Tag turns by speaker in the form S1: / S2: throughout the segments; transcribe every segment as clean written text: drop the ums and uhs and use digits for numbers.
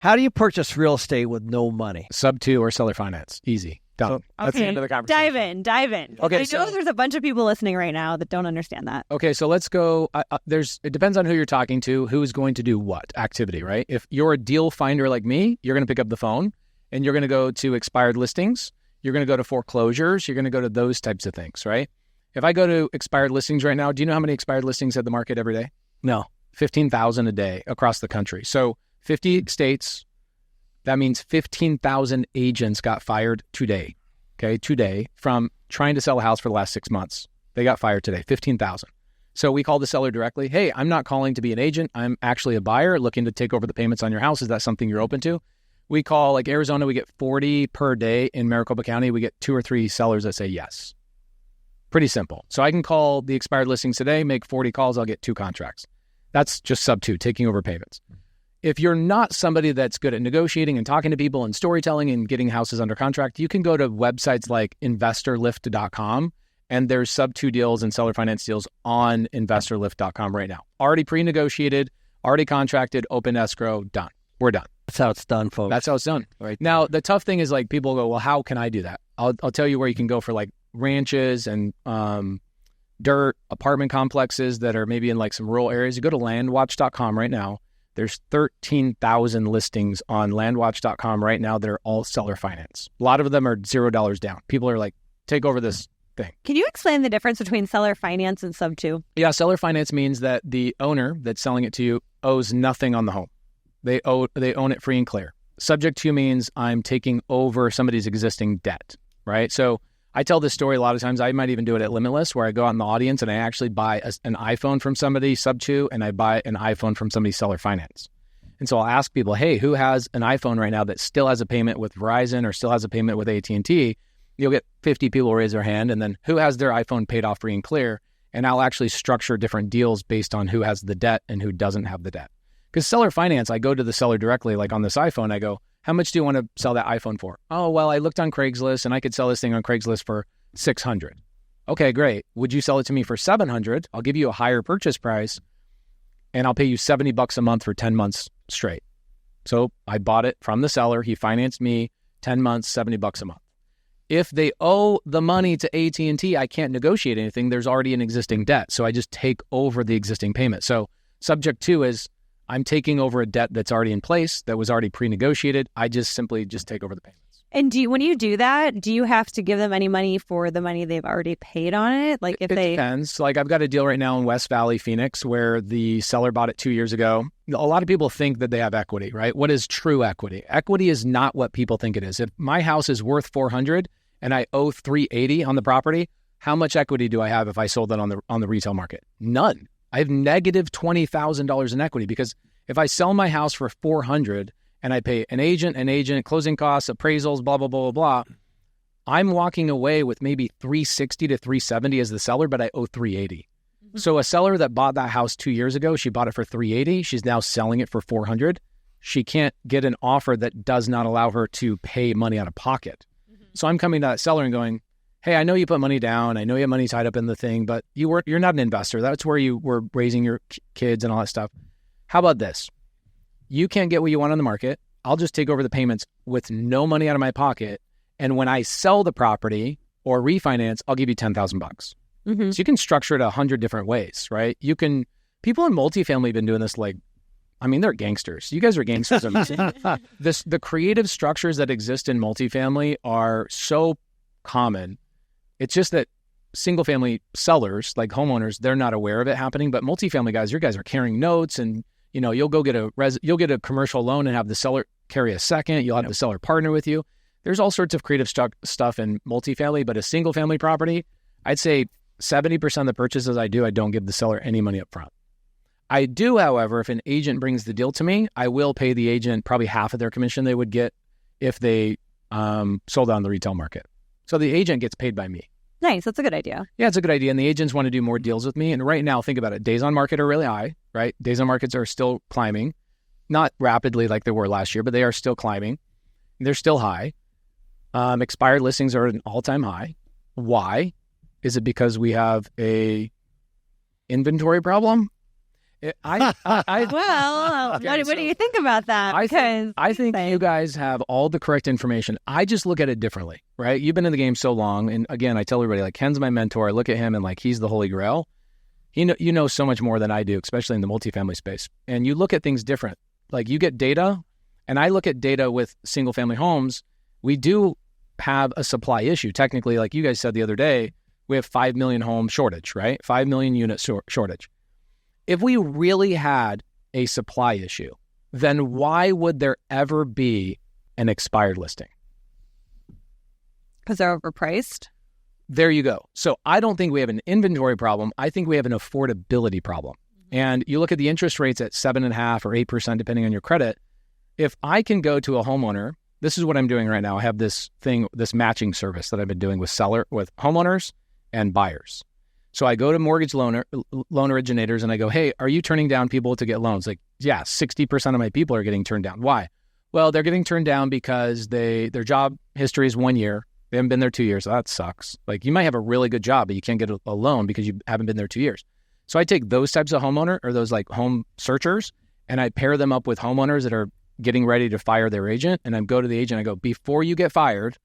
S1: How do you purchase real estate with no money?
S2: Sub 2 or seller finance. Easy. Done. That's the end of the conversation.
S3: Dive in.
S2: Okay,
S3: I know there's a bunch of people listening right now that don't understand that.
S2: Okay, so let's go. It depends on who you're talking to, who's going to do what activity, right? If you're a deal finder like me, you're going to pick up the phone and you're going to go to expired listings. You're going to go to foreclosures. You're going to go to those types of things, right? If I go to expired listings right now, do you know how many expired listings hit the market every day?
S1: No.
S2: 15,000 a day across the country. So 50 states, that means 15,000 agents got fired today. Okay, today, from trying to sell a house for the last 6 months. They got fired today, 15,000. So we call the seller directly, hey, I'm not calling to be an agent. I'm actually a buyer looking to take over the payments on your house. Is that something you're open to? We call, like Arizona, we get 40 per day. In Maricopa County, we get 2 or 3 sellers that say yes. Pretty simple. So I can call the expired listings today, make 40 calls, I'll get 2 contracts. That's just sub 2, taking over payments. If you're not somebody that's good at negotiating and talking to people and storytelling and getting houses under contract, you can go to websites like investorlift.com, and there's sub 2 deals and seller finance deals on investorlift.com right now. Already pre-negotiated, already contracted, open escrow, done. We're done.
S1: That's how it's done, folks.
S2: That's how it's done. Right now, the tough thing is like people go, well, how can I do that? I'll tell you where you can go for like ranches and dirt apartment complexes that are maybe in like some rural areas. You go to landwatch.com right now. There's 13,000 listings on landwatch.com right now that are all seller finance. A lot of them are $0 down. People are like, take over this thing.
S3: Can you explain the difference between seller finance and sub 2?
S2: Yeah, seller finance means that the owner that's selling it to you owes nothing on the home. They own it free and clear. Subject to means I'm taking over somebody's existing debt, right? So I tell this story a lot of times. I might even do it at Limitless, where I go out in the audience and I actually buy an iPhone from somebody sub 2, and I buy an iPhone from somebody seller finance. And so I'll ask people, hey, who has an iPhone right now that still has a payment with Verizon or still has a payment with AT&T? You'll get 50 people raise their hand, and then who has their iPhone paid off free and clear? And I'll actually structure different deals based on who has the debt and who doesn't have the debt. Because seller finance, I go to the seller directly, like on this iPhone, I go, how much do you want to sell that iPhone for? Oh, well, I looked on Craigslist and I could sell this thing on Craigslist for $600. Okay, great. Would you sell it to me for $700? I'll give you a higher purchase price and I'll pay you $70 a month for 10 months straight. So I bought it from the seller. He financed me 10 months, $70 a month. If they owe the money to AT&T, I can't negotiate anything. There's already an existing debt. So I just take over the existing payment. So subject 2 is I'm taking over a debt that's already in place, that was already pre-negotiated. I just simply take over the payments.
S3: And when you do that, do you have to give them any money for the money they've already paid on it? Like if
S2: it depends. Like I've got a deal right now in West Valley, Phoenix, where the seller bought it 2 years ago. A lot of people think that they have equity, right? What is true equity? Equity is not what people think it is. If my house is worth $400 and I owe $380 on the property, how much equity do I have if I sold that on the retail market? None. I have negative $20,000 in equity, because if I sell my house for $400 and I pay an agent, closing costs, appraisals, blah, blah, blah, blah, blah, I'm walking away with maybe $360 to $370 as the seller, but I owe $380. Mm-hmm. So a seller that bought that house 2 years ago, she bought it for $380. She's now selling it for $400. She can't get an offer that does not allow her to pay money out of pocket. Mm-hmm. So I'm coming to that seller and going, hey, I know you put money down. I know you have money tied up in the thing, but you're not an investor. That's where you were raising your kids and all that stuff. How about this? You can't get what you want on the market. I'll just take over the payments with no money out of my pocket. And when I sell the property or refinance, I'll give you $10,000. Mm-hmm. So you can structure it 100 different ways, right? People in multifamily have been doing this they're gangsters. You guys are gangsters. The creative structures that exist in multifamily are so common. It's just that single family sellers, like homeowners, they're not aware of it happening. But multifamily guys, your guys are carrying notes, and you'll go get you'll get a commercial loan and have the seller carry a second. You'll have the seller partner with you. There's all sorts of creative stuff in multifamily, but a single family property, I'd say 70% of the purchases I do, I don't give the seller any money up front. I do, however, if an agent brings the deal to me, I will pay the agent probably half of their commission they would get if they sold on the retail market. So the agent gets paid by me.
S3: Nice. That's a good idea.
S2: Yeah, it's a good idea. And the agents want to do more deals with me. And right now, think about it. Days on market are really high, right? Days on markets are still climbing. Not rapidly like they were last year, but they are still climbing. They're still high. Expired listings are at an all-time high. Why? Is it because we have a inventory problem?
S3: Well, what do you think about that?
S2: I think you guys have all the correct information. I just look at it differently, right? You've been in the game so long. And again, I tell everybody, like, Ken's my mentor. I look at him and like, he's the holy grail. You know so much more than I do, especially in the multifamily space. And you look at things different. Like, you get data, and I look at data with single family homes. We do have a supply issue. Technically, like you guys said the other day, we have 5 million home shortage, right? 5 million unit shortage. If we really had a supply issue, then why would there ever be an expired listing?
S3: Because they're overpriced.
S2: There you go. So I don't think we have an inventory problem. I think we have an affordability problem. And you look at the interest rates at 7.5% or 8%, depending on your credit. If I can go to a homeowner, this is what I'm doing right now. I have this matching service that I've been doing with homeowners and buyers. So I go to mortgage loan originators and I go, hey, are you turning down people to get loans? Like, yeah, 60% of my people are getting turned down. Why? Well, they're getting turned down because their job history is 1 year. They haven't been there 2 years. So that sucks. Like, you might have a really good job, but you can't get a loan because you haven't been there 2 years. So I take those types of homeowner or those like home searchers and I pair them up with homeowners that are getting ready to fire their agent. And I go to the agent, I go, before you get fired,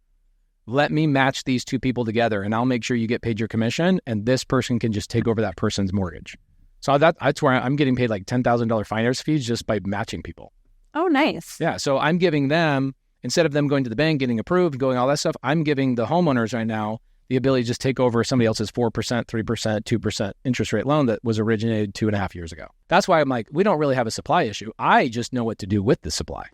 S2: let me match these two people together and I'll make sure you get paid your commission and this person can just take over that person's mortgage. So that's where I'm getting paid like $10,000 finder's fees just by matching people.
S3: Oh, nice.
S2: Yeah. So I'm giving them, instead of them going to the bank, getting approved, going all that stuff, I'm giving the homeowners right now the ability to just take over somebody else's 4%, 3%, 2% interest rate loan that was originated 2.5 years ago. That's why I'm like, we don't really have a supply issue. I just know what to do with the supply.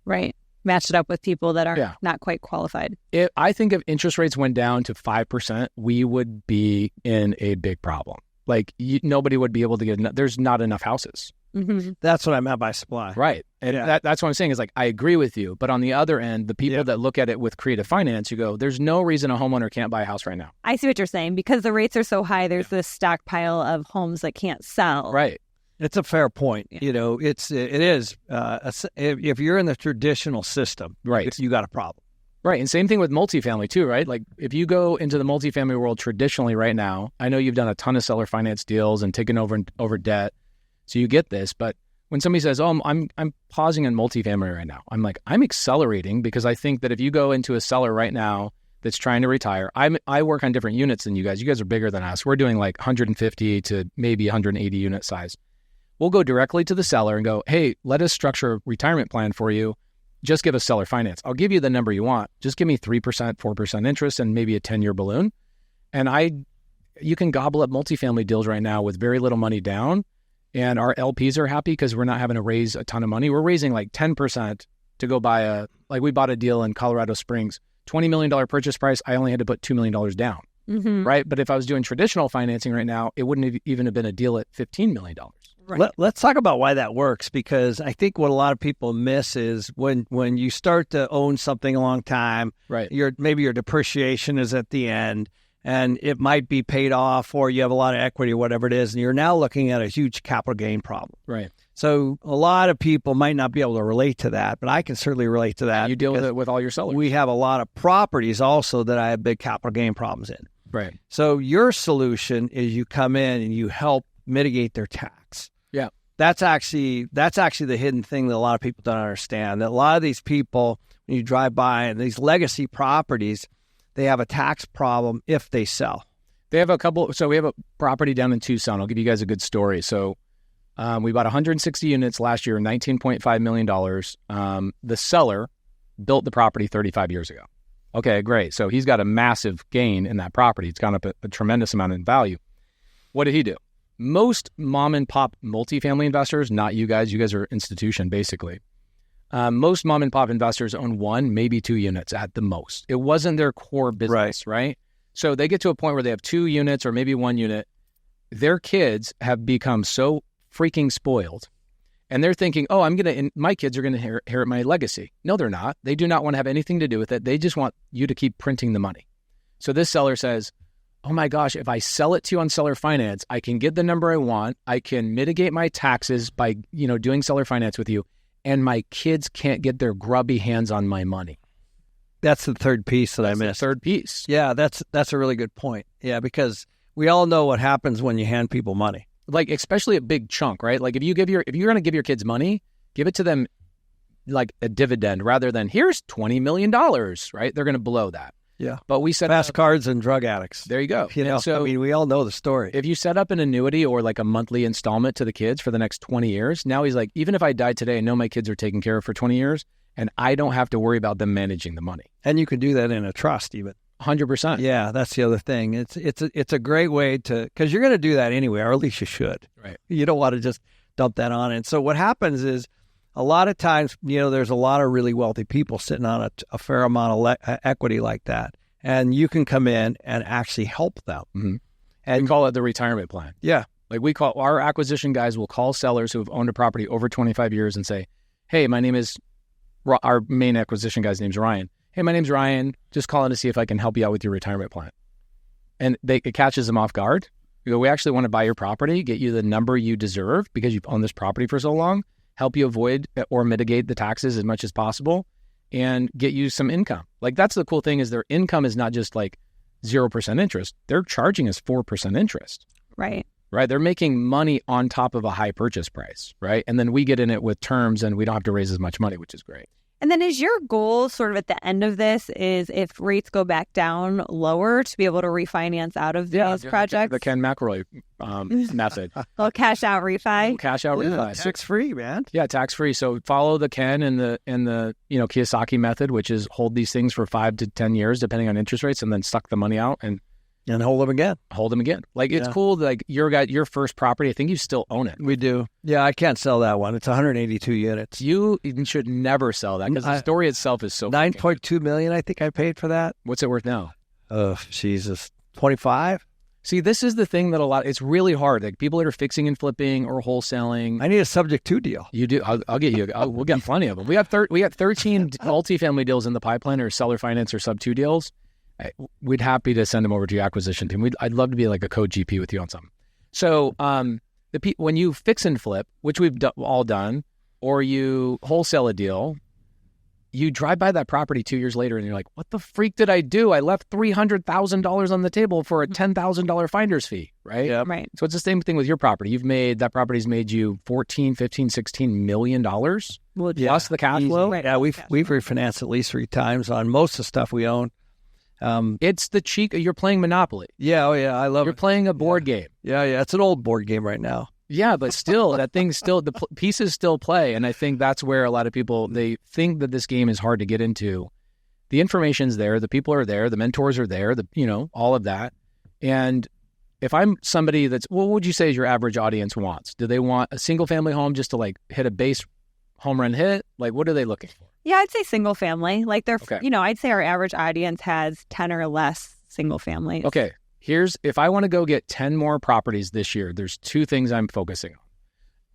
S3: Right. Match it up with people that are not quite qualified.
S2: I think if interest rates went down to 5%, we would be in a big problem. Like, nobody would be able to get, there's not enough houses.
S3: Mm-hmm.
S1: That's what I meant by supply.
S2: Right. And that's what I'm saying is like, I agree with you. But on the other end, the people that look at it with creative finance, you go, there's no reason a homeowner can't buy a house right now.
S3: I see what you're saying. Because the rates are so high, there's this stockpile of homes that can't sell.
S2: Right.
S1: It's a fair point. Yeah. You know, it is. If you're in the traditional system,
S2: right,
S1: you got a problem.
S2: Right. And same thing with multifamily too, right? Like, if you go into the multifamily world traditionally right now, I know you've done a ton of seller finance deals and taken over debt. So you get this. But when somebody says, oh, I'm pausing in multifamily right now, I'm like, I'm accelerating because I think that if you go into a seller right now that's trying to retire, I work on different units than you guys. You guys are bigger than us. We're doing like 150 to maybe 180 unit size. We'll go directly to the seller and go, hey, let us structure a retirement plan for you. Just give us seller finance. I'll give you the number you want. Just give me 3%, 4% interest and maybe a 10-year balloon. And you can gobble up multifamily deals right now with very little money down. And our LPs are happy because we're not having to raise a ton of money. We're raising like 10% to go buy we bought a deal in Colorado Springs, $20 million purchase price. I only had to put $2 million down, right? But if I was doing traditional financing right now, it wouldn't even have been a deal at $15 million.
S1: Right. Let's talk about why that works, because I think what a lot of people miss is when you start to own something a long time,
S2: right?
S1: Maybe your depreciation is at the end and it might be paid off, or you have a lot of equity or whatever it is, and you're now looking at a huge capital gain problem.
S2: Right.
S1: So a lot of people might not be able to relate to that, but I can certainly relate to that.
S2: You deal with it with all your sellers.
S1: We have a lot of properties also that I have big capital gain problems in.
S2: Right.
S1: So your solution is you come in and you help mitigate their tax.
S2: Yeah.
S1: That's actually the hidden thing that a lot of people don't understand. That a lot of these people, when you drive by and these legacy properties, they have a tax problem if they sell.
S2: They have a couple. So we have a property down in Tucson. I'll give you guys a good story. So we bought 160 units last year, $19.5 million. The seller built the property 35 years ago. Okay, great. So he's got a massive gain in that property. It's gone up a tremendous amount in value. What did he do? Most mom and pop multifamily investors, not you guys are institution basically. Most mom and pop investors own 1, maybe 2 units at the most. It wasn't their core business, right? So they get to a point where they have 2 units or maybe 1 unit. Their kids have become so freaking spoiled. And they're thinking, oh, my kids are going to inherit my legacy. No, they're not. They do not want to have anything to do with it. They just want you to keep printing the money. So this seller says, oh my gosh, if I sell it to you on seller finance, I can get the number I want. I can mitigate my taxes by, doing seller finance with you. And my kids can't get their grubby hands on my money.
S1: That's the third piece that I missed.
S2: The third piece.
S1: Yeah, that's a really good point. Yeah, because we all know what happens when you hand people money.
S2: like especially a big chunk, right? Like if you're going to give your kids money, give it to them like a dividend rather than here's $20 million, right? They're going to blow that.
S1: Yeah.
S2: But we set
S1: fast cards and drug addicts.
S2: There you go.
S1: You know,
S2: so,
S1: I mean, we all know the story.
S2: If you set up an annuity or like a monthly installment to the kids for the next 20 years, now he's like, even if I die today, I know my kids are taken care of for 20 years and I don't have to worry about them managing the money.
S1: And you can do that in a trust even.
S2: 100%.
S1: Yeah, that's the other thing. It's a great way to, because you're going to do that anyway, or at least you should.
S2: Right.
S1: You don't want to just dump that on. And so what happens is a lot of times, you know, there's a lot of really wealthy people sitting on a fair amount of equity like that. And you can come in and actually help them.
S2: Mm-hmm. And we call it the retirement plan.
S1: Yeah.
S2: Like we call our acquisition guys will call sellers who have owned a property over 25 years and say, hey, my name is, our main acquisition guy's name's Ryan. Hey, my name's Ryan. Just calling to see if I can help you out with your retirement plan. And it catches them off guard. We go, we actually want to buy your property, get you the number you deserve because you've owned this property for so long, help you avoid or mitigate the taxes as much as possible, and get you some income. Like that's the cool thing is their income is not just like 0% interest. They're charging us 4% interest.
S3: Right.
S2: Right. They're making money on top of a high purchase price. Right. And then we get in it with terms and we don't have to raise as much money, which is great.
S3: And then is your goal sort of at the end of this is if rates go back down lower to be able to refinance out of these projects?
S2: The Ken McElroy method.
S3: Well, cash out refi.
S2: Cash out refi.
S1: Tax free, man.
S2: Yeah, tax free. So follow the Ken and the Kiyosaki method, which is hold these things for 5 to 10 years depending on interest rates, and then suck the money out and
S1: hold them again.
S2: Hold them again. Like it's cool. Like your first property, I think you still own it.
S1: We do. Yeah, I can't sell that one. It's 182 units.
S2: You should never sell that because the story itself is so.
S1: $9.2 million. I think I paid for that.
S2: What's it worth now?
S1: Oh, Jesus, 25.
S2: See, this is the thing that it's really hard. Like people that are fixing and flipping or wholesaling.
S1: I need a subject to deal.
S2: You do. I'll get you. We'll get plenty of them. We got 13 multifamily deals in the pipeline, or seller finance or sub 2 deals. We'd happy to send them over to your acquisition team. I'd love to be like a co-GP with you on something. So when you fix and flip, which we've all done, or you wholesale a deal, you drive by that property 2 years later and you're like, what the freak did I do? I left $300,000 on the table for a $10,000 finder's fee, right?
S1: Yeah.
S3: Right.
S2: So it's the same thing with your property. That property's made you $14, $15, $16 million plus the cash flow.
S1: Right. Yeah, we've refinanced at least 3 times on most of the stuff we own.
S2: It's the cheek. You're playing Monopoly.
S1: Yeah, oh yeah, I love it.
S2: You're playing a board game.
S1: Yeah, it's an old board game right now.
S2: Yeah, but still, that thing still, the pieces still play. And I think that's where a lot of people, they think that this game is hard to get into. The information's there, the people are there, the mentors are there, all of that. And if I'm somebody what would you say is your average audience wants? Do they want a single family home just to like hit a base home run hit? Like, what are they looking for?
S3: Yeah, I'd say single family. Like they're,
S2: okay.
S3: I'd say our average audience has 10 or less single families.
S2: Okay. If I want to go get 10 more properties this year, there's 2 things I'm focusing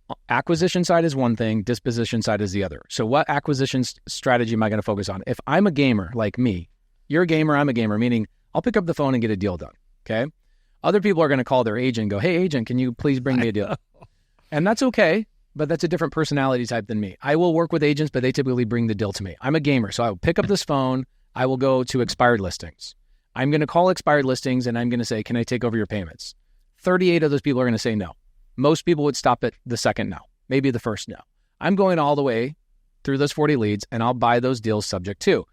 S2: on. Acquisition side is one thing, disposition side is the other. So what acquisition strategy am I going to focus on? If I'm a gamer like me, you're a gamer, I'm a gamer, meaning I'll pick up the phone and get a deal done. Okay. Other people are going to call their agent and go, hey, agent, can you please bring me a deal? And that's okay. But that's a different personality type than me. I will work with agents, but they typically bring the deal to me. I'm a gamer, so I will pick up this phone. I will go to expired listings. I'm going to call expired listings, and I'm going to say, can I take over your payments? 38 of those people are going to say no. Most people would stop at the second no, maybe the first no. I'm going all the way through those 40 leads, and I'll buy those deals subject to.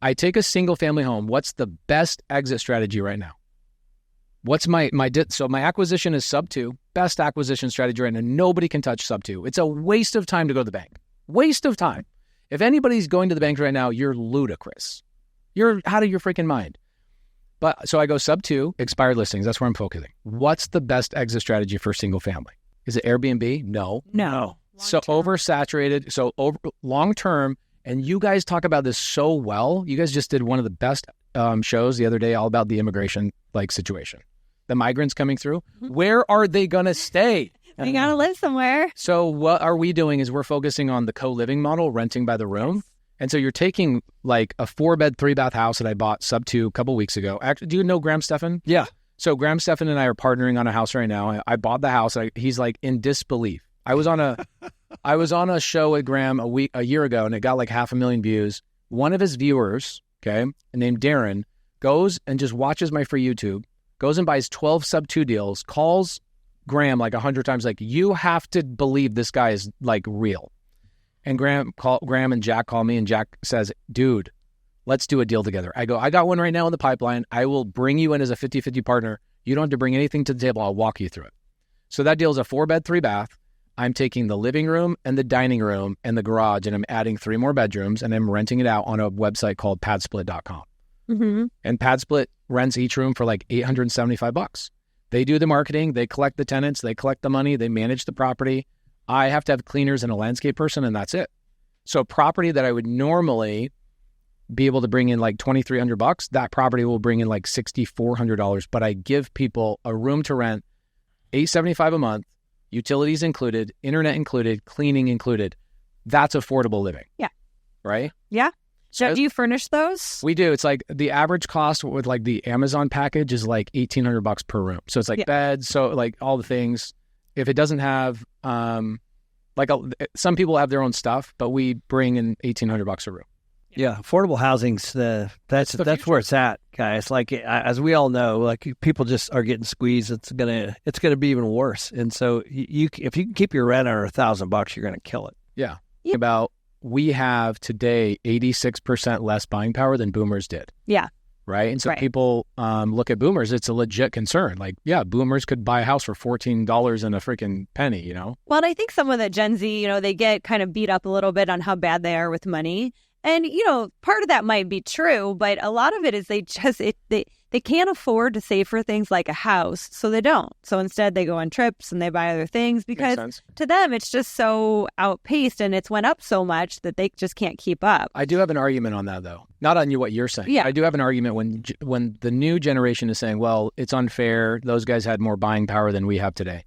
S2: I take a single family home. What's the best exit strategy right now? What's so my acquisition is sub 2, best acquisition strategy right now. Nobody can touch sub 2. It's a waste of time to go to the bank. Waste of time. If anybody's going to the bank right now, you're ludicrous. You're out of your freaking mind. But so I go sub 2, expired listings. That's where I'm focusing. What's the best exit strategy for single family? Is it Airbnb? No. So oversaturated. So long term. And you guys talk about this so well. You guys just did one of the best shows the other day, all about the immigration situation. The migrants coming through. Where are they going to stay?
S3: They got to live somewhere.
S2: So what are we doing is we're focusing on the co-living model, renting by the room. And so you're taking like a 4-bed, 3-bath house that I bought sub 2 a couple weeks ago. Actually, do you know Graham Stephan?
S1: Yeah.
S2: So Graham Stephan and I are partnering on a house right now. I bought the house. He's like in disbelief. I was on a show with Graham a year ago, and it got like 500,000 views. One of his viewers, named Darren, goes and just watches my free YouTube, goes and buys 12 sub 2 deals, calls Graham like 100 times, like, you have to believe this guy is like real. And Graham and Jack call me, and Jack says, dude, let's do a deal together. I go, I got one right now in the pipeline. I will bring you in as a 50-50 partner. You don't have to bring anything to the table. I'll walk you through it. So that deal is a 4-bed, 3-bath. I'm taking the living room and the dining room and the garage, and I'm adding 3 more bedrooms, and I'm renting it out on a website called padsplit.com.
S3: Mm-hmm.
S2: And PadSplit rents each room for like $875. They do the marketing, they collect the tenants, they collect the money, they manage the property. I have to have cleaners and a landscape person, and that's it. So property that I would normally be able to bring in like $2,300, that property will bring in like $6,400. But I give people a room to rent, $875 a month, utilities included, internet included, cleaning included. That's affordable living.
S3: Yeah.
S2: Right?
S3: Yeah.
S2: So
S3: do you furnish those?
S2: We do. It's like the average cost with like the Amazon package is like $1,800 per room. So it's like beds, so like all the things. If it doesn't have, some people have their own stuff, but we bring in $1,800 a room.
S1: Yeah, affordable housing's that's where it's at, guys. Like, as we all know, like, people just are getting squeezed. It's gonna be even worse. And so if you can keep your rent under $1,000, you're gonna kill it.
S2: Yeah. We have today 86% less buying power than boomers did.
S3: Yeah.
S2: Right. And so people look at boomers. It's a legit concern. Like, yeah, boomers could buy a house for $14 and a freaking penny, you know?
S3: Well, and I think some of the Gen Z, they get kind of beat up a little bit on how bad they are with money. And, part of that might be true, but a lot of it is they can't afford to save for things like a house, so they don't. So instead they go on trips and they buy other things because to them it's just so outpaced and it's went up so much that they just can't keep up.
S2: I do have an argument on that, though. Not on what you're saying.
S3: Yeah.
S2: I do have an argument when the new generation is saying, well, it's unfair. Those guys had more buying power than we have today.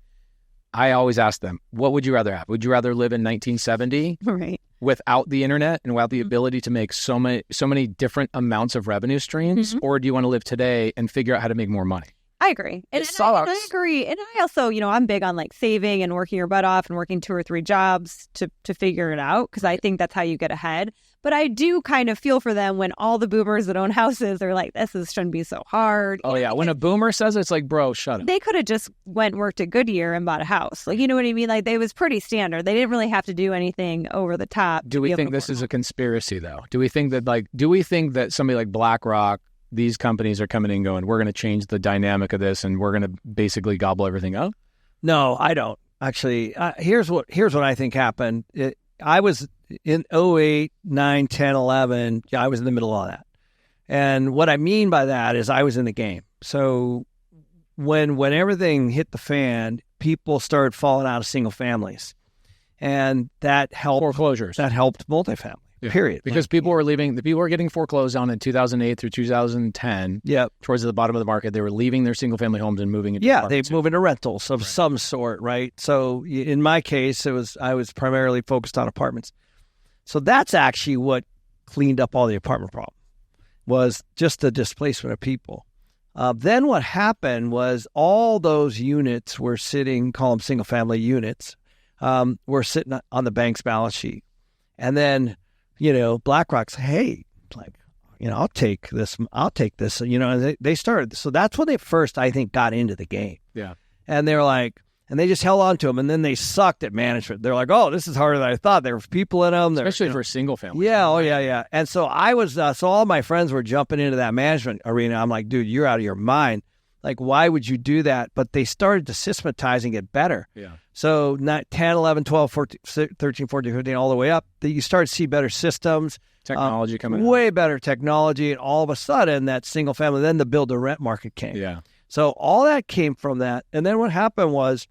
S2: I always ask them, what would you rather have? Would you rather live in 1970
S3: right,
S2: without the internet and without the ability to make so many different amounts of revenue streams, or do you want to live today and figure out how to make more money?
S3: I agree. And I agree. And I also, I'm big on like saving and working your butt off and working 2 or 3 jobs to figure it out, because I think that's how you get ahead. But I do kind of feel for them when all the boomers that own houses are like, this shouldn't be so hard.
S2: Oh, yeah. When a boomer says it's like, bro, shut up.
S3: They could have just went and worked at Goodyear and bought a house. Like, you know what I mean? Like, it was pretty standard. They didn't really have to do anything over the top.
S2: Do we think this is a conspiracy, though? Do we think that somebody like BlackRock, these companies are coming in and going, we're going to change the dynamic of this and we're going to basically gobble everything up?
S1: No, I don't. Actually, here's what I think happened. I was in 08, 9, 10, 11. I was in the middle of that. And what I mean by that is I was in the game. So when everything hit the fan, people started falling out of single families. And that helped
S2: foreclosures.
S1: That helped multifamily. Yeah. Period.
S2: Because people were leaving. The people were getting foreclosed on in 2008 through 2010.
S1: Yep.
S2: Towards the bottom of the market, they were leaving their single family homes and moving into
S1: they move into rentals of some sort, right? So in my case, I was primarily focused on apartments. So that's actually what cleaned up all the apartment problem, was just the displacement of people. Then what happened was all those units were sitting, call them single family units, were sitting on the bank's balance sheet, and then BlackRock's, hey, like, I'll take this, and they started. So that's when they first, I think, got into the game.
S2: Yeah.
S1: And they were like, and they just held on to them, and then they sucked at management. They're like, oh, this is harder than I thought. There were people in them.
S2: Especially for a single family.
S1: Yeah, oh, yeah. And so I was, so all my friends were jumping into that management arena. I'm like, dude, you're out of your mind. Like, why would you do that? But they started to systematize and get better.
S2: Yeah.
S1: So 10, 11, 12, 14, 13, 14, 15, all the way up, you start to see better systems.
S2: Technology coming
S1: way better technology. And all of a sudden, that single family, then the build-to-rent market came.
S2: Yeah.
S1: So all that came from that. And then what happened was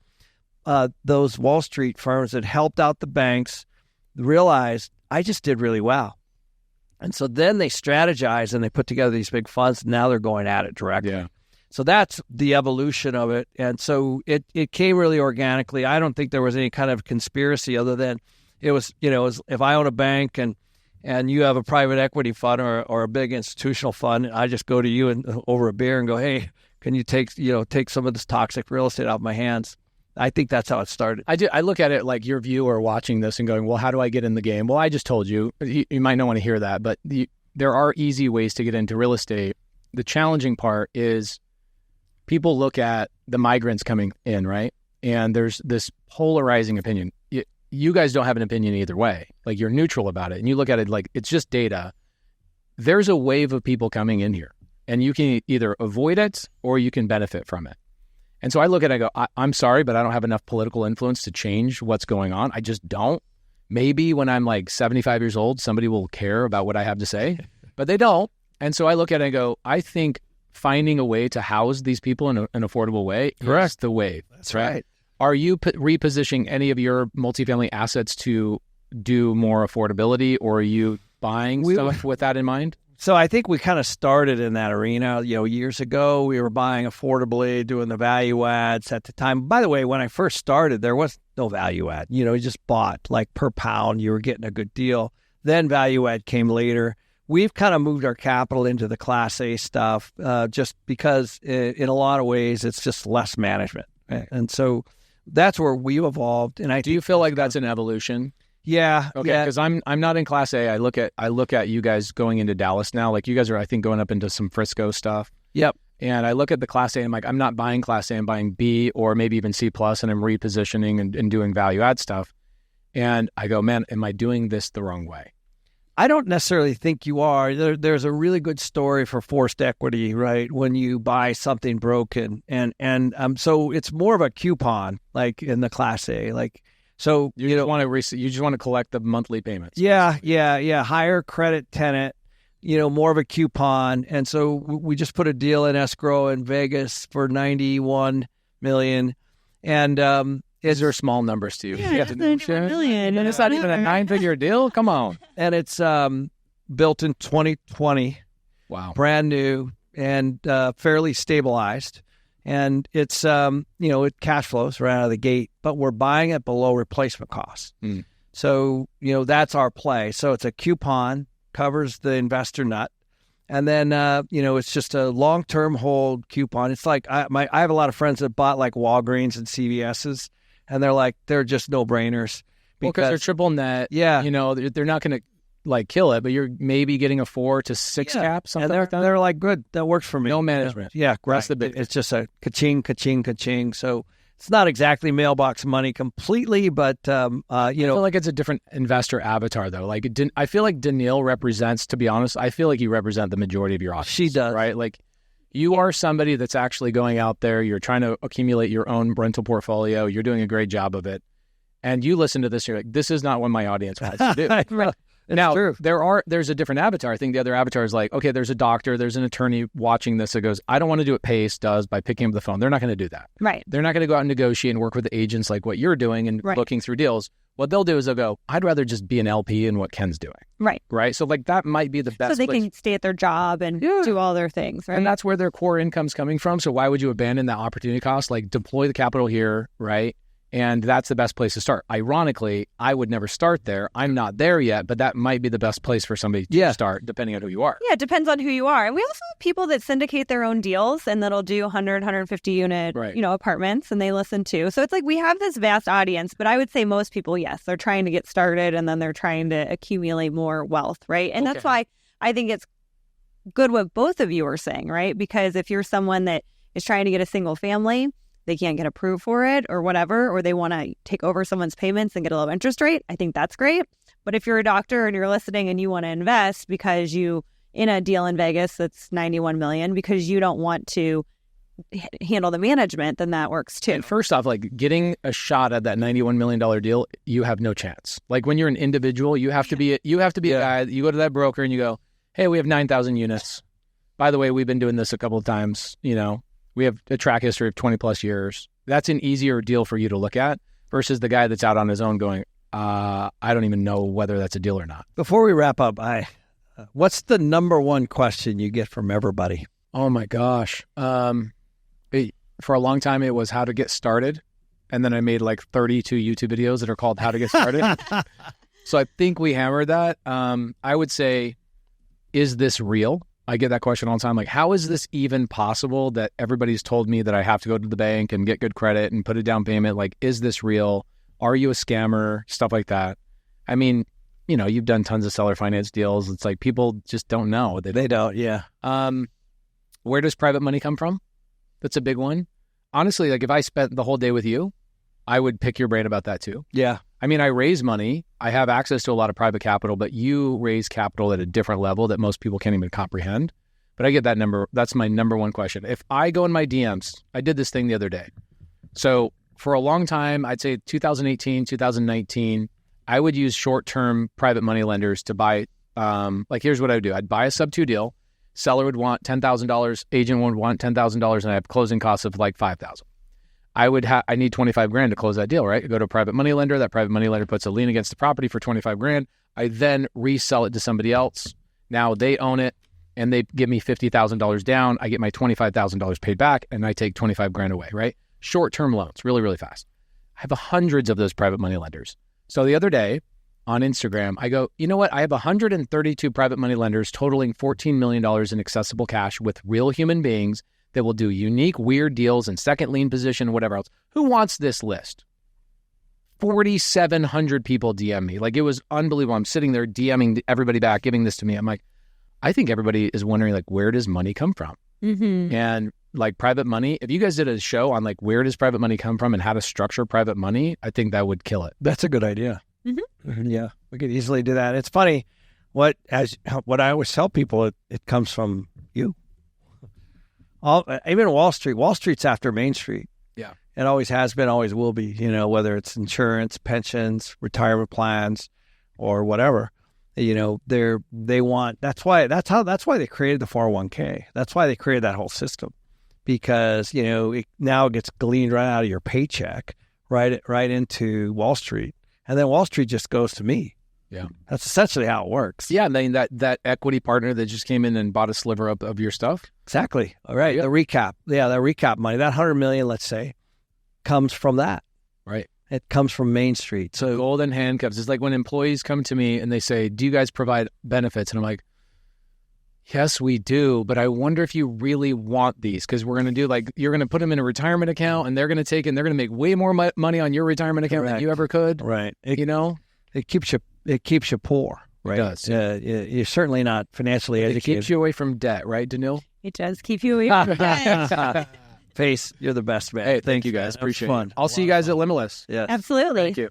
S1: those Wall Street firms that helped out the banks realized I just did really well. And so then they strategized and they put together these big funds. Now they're going at it directly. Yeah. So that's the evolution of it. And so it came really organically. I don't think there was any kind of conspiracy other than it was if I own a bank and you have a private equity fund or a big institutional fund, I just go to you and over a beer and go, hey, can you take some of this toxic real estate out of my hands? I think that's how it started.
S2: I look at it like your viewer watching this and going, well, how do I get in the game? Well, I just told you. You might not want to hear that, but there are easy ways to get into real estate. The challenging part is people look at the migrants coming in, right? and there's this polarizing opinion. You guys don't have an opinion either way. Like, you're neutral about it, and you look at it like it's just data. There's a wave of people coming in here, and you can either avoid it or you can benefit from it. And so I look at it and go, I'm sorry, but I don't have enough political influence to change what's going on. I just don't. Maybe when I'm like 75 years old, somebody will care about what I have to say, but they don't. And so I look at it and go, I think finding a way to house these people in an affordable way is the wave.
S1: That's right.
S2: Are you repositioning any of your multifamily assets to do more affordability, or are you buying stuff with that in mind?
S1: So I think we kind of started in that arena, years ago. We were buying affordably, doing the value adds at the time. By the way, when I first started, there was no value add. You just bought like per pound, you were getting a good deal. Then value add came later. We've kind of moved our capital into the Class A stuff just because in a lot of ways, it's just less management. Right? And so that's where we evolved. And
S2: do you feel like that's an evolution?
S1: Yeah.
S2: Okay. Because I'm not in Class A. I look at you guys going into Dallas now. Like, you guys are, I think, going up into some Frisco stuff.
S1: Yep.
S2: And I look at the Class A and I'm like, I'm not buying Class A. I'm buying B or maybe even C plus, and I'm repositioning and doing value add stuff. And I go, man, am I doing this the wrong way?
S1: I don't necessarily think you are. There's a really good story for forced equity, right? When you buy something broken, and so it's more of a coupon, like in the Class A, like so
S2: you just want to collect the monthly payments.
S1: Yeah. Higher credit tenant, more of a coupon, and so we just put a deal in escrow in Vegas for $91 million, and
S2: these are small numbers to you.
S3: Yeah, $91 million.
S2: And it's not even a 9-figure deal? Come on.
S1: And it's built in 2020.
S2: Wow.
S1: Brand new and fairly stabilized. And it's, it cash flows right out of the gate, but we're buying it below replacement costs.
S2: Mm.
S1: So, that's our play. So it's a coupon, covers the investor nut. And then, it's just a long-term hold coupon. It's like I have a lot of friends that bought like Walgreens and CVS's. And they're just no-brainers.
S2: Because they're triple net.
S1: Yeah.
S2: They're not going to like kill it, but you're maybe getting a 4 to 6 cap, something like that.
S1: They're like, good, that works for me.
S2: No management.
S1: Yeah, right. It's just a ka-ching, ka-ching, ka-ching. So it's not exactly mailbox money completely, but,
S2: I feel like it's a different investor avatar, though. Like, I feel like Danille represents, to be honest, I feel like you represent the majority of your audience.
S1: She does.
S2: Right? Like, you are somebody that's actually going out there. You're trying to accumulate your own rental portfolio. You're doing a great job of it. And you listen to this, you're like, this is not what my audience wants to do.
S1: Right.
S2: Now,
S1: true.
S2: there's a different avatar. I think the other avatar is like, okay, there's a doctor, there's an attorney watching this that goes, I don't want to do what Pace does by picking up the phone. They're not going to do that.
S3: Right.
S2: They're not going to go out and negotiate and work with agents like what you're doing and looking through deals. What they'll do is they'll go, I'd rather just be an LP in what Ken's doing.
S3: Right.
S2: Right. So like that might be the best.
S3: So they
S2: place.
S3: can stay at their job and do all their things. Right.
S2: And that's where their core income's coming from. So why would you abandon that opportunity cost? Like, deploy the capital here. Right. And that's the best place to start. Ironically, I would never start there. I'm not there yet, but that might be the best place for somebody to start, depending on who you are.
S3: Yeah, it depends on who you are. And we also have people that syndicate their own deals and that'll do 100, 150 unit, apartments, and they listen too. So it's like we have this vast audience, but I would say most people, yes, they're trying to get started and then they're trying to accumulate more wealth, right? And that's why I think it's good what both of you are saying, right? Because if you're someone that is trying to get a single family, they can't get approved for it or whatever, or they want to take over someone's payments and get a low interest rate, I think that's great. But if you're a doctor and you're listening and you want to invest because you in a deal in Vegas that's $91 million because you don't want to handle the management, then that works too.
S2: And first off, like getting a shot at that $91 million deal, you have no chance. Like when you're an individual, you have to be a guy. You go to that broker and you go, hey, we have 9,000 units. By the way, we've been doing this a couple of times, We have a track history of 20 plus years. That's an easier deal for you to look at versus the guy that's out on his own going, I don't even know whether that's a deal or not.
S1: Before we wrap up, what's the number one question you get from everybody?
S2: Oh my gosh. For a long time, it was how to get started. And then I made like 32 YouTube videos that are called how to get started. So I think we hammered that. I would say, is this real? I get that question all the time. Like, how is this even possible that everybody's told me that I have to go to the bank and get good credit and put a down payment? Like, is this real? Are you a scammer? Stuff like that. I mean, you've done tons of seller finance deals. It's like people just don't know.
S1: They don't, yeah.
S2: Where does private money come from? That's a big one. Honestly, like if I spent the whole day with you I would pick your brain about that too.
S1: Yeah.
S2: I mean, I raise money. I have access to a lot of private capital, but you raise capital at a different level that most people can't even comprehend. But I get that number. That's my number one question. If I go in my DMs, I did this thing the other day. So for a long time, I'd say 2018, 2019, I would use short-term private money lenders to buy, like here's what I would do. I'd buy a sub-2 deal. Seller would want $10,000. Agent would want $10,000, and I have closing costs of like $5,000. I need 25 grand to close that deal, right? I go to a private money lender. That private money lender puts a lien against the property for 25 grand. I then resell it to somebody else. Now they own it and they give me $50,000 down. I get my $25,000 paid back and I take 25 grand away, right? Short-term loans, really, really fast. I have hundreds of those private money lenders. So the other day on Instagram, I go, you know what? I have 132 private money lenders totaling $14 million in accessible cash with real human beings that will do unique, weird deals in second lien position, whatever else. Who wants this list? 4,700 people DM me. Like, it was unbelievable. I'm sitting there DMing everybody back, giving this to me. I'm like, I think everybody is wondering, like, where does money come from?
S3: Mm-hmm.
S2: And like private money, if you guys did a show on like, where does private money come from and how to structure private money, I think that would kill it.
S1: That's a good idea.
S3: Mm-hmm.
S1: Yeah, we could easily do that. It's funny. What I always tell people, it comes from you. Even Wall Street. Wall Street's after Main Street.
S2: Yeah.
S1: It always has been, always will be, whether it's insurance, pensions, retirement plans, or whatever. They want, that's why they created the 401k. That's why they created that whole system, because, now it gets gleaned right out of your paycheck, right into Wall Street. And then Wall Street just goes to me.
S2: Yeah.
S1: That's essentially how it works.
S2: Yeah. And then that equity partner that just came in and bought a sliver of your stuff.
S1: Exactly. All right.
S2: Yeah.
S1: The recap. Yeah. The recap money, that $100 million, let's say, comes from that.
S2: Right.
S1: It comes from Main Street. So
S2: golden handcuffs. It's like when employees come to me and they say, do you guys provide benefits? And I'm like, yes, we do. But I wonder if you really want these, because we're going to do you're going to put them in a retirement account and they're going to take it and they're going to make way more money on your retirement account than you ever could.
S1: Right.
S2: It
S1: keeps you poor. Right.
S2: It does.
S1: You're certainly not financially educated.
S2: It keeps you away from debt, right, Danille?
S3: It does keep you away from debt.
S1: Pace, you're the best, man.
S2: Hey, thank you guys. Appreciate it.
S1: Fun.
S2: I'll see you guys at Limitless.
S1: Yes.
S3: Absolutely.
S2: Thank you.